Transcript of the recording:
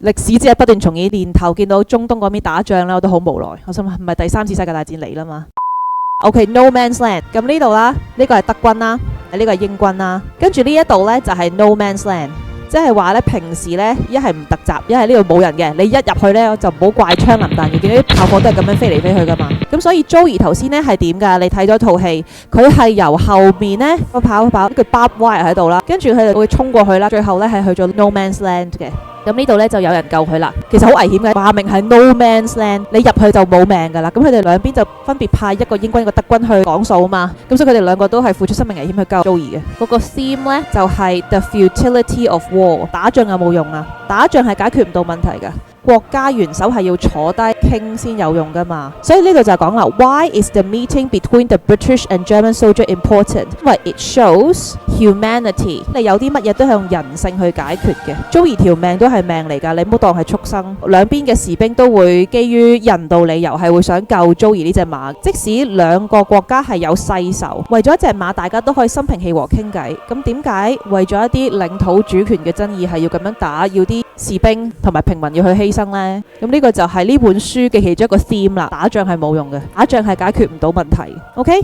歷史只係不斷重演，年頭見到中東嗰邊打仗啦，我都好無奈。我心諗唔係第三次世界大戰嚟啦嘛。OK，No Man's Land。咁呢度啦，呢個係德軍啦，呢個係英軍啦。跟住呢一度呢，就係 No Man's Land。即係話咧，平時咧一係唔突襲，一係呢度冇人嘅。你一入去咧就唔好怪槍林彈雨，見到啲炮火都係咁樣飛嚟飛去噶嘛。咁所以 Joey 頭先咧係點㗎？你睇咗套戲，佢係由後面咧跑，一個 barbed wire 喺度啦，跟住佢就會衝過去啦。最後咧係去咗 No Man's Land 嘅。咁呢度咧就有人救佢啦。其實好危險嘅，話明係 No Man's Land， 你入去就冇命㗎啦。咁佢哋兩邊就分別派一個英軍一個德軍去講數啊嘛。咁所以佢哋兩個都係付出生命危險去救 Joey 嘅。嗰個 theme 咧就係 The Futility of War， 打仗有冇用啊？打仗係解決唔到問題㗎。國家元首係要坐低傾先有用㗎嘛，所以呢度就講啦 Why is the meeting between the British and German soldier important？ 因為 it shows humanity， 你有啲乜嘢都係用人性去解決嘅。Joey 條命都係命嚟㗎，你唔好當係畜生。兩邊嘅士兵都會基於人道理由係會想救 Joey 呢隻馬，即使兩個國家係有世仇，為咗一隻馬大家都可以心平氣和傾偈。咁點解為咗一啲領土主權嘅爭議係要咁樣打，要啲士兵同埋平民要去犧牲呢？咁呢個就係呢本書嘅其中一個 theme 啦。打仗係冇用嘅，打仗係解決唔到問題。OK？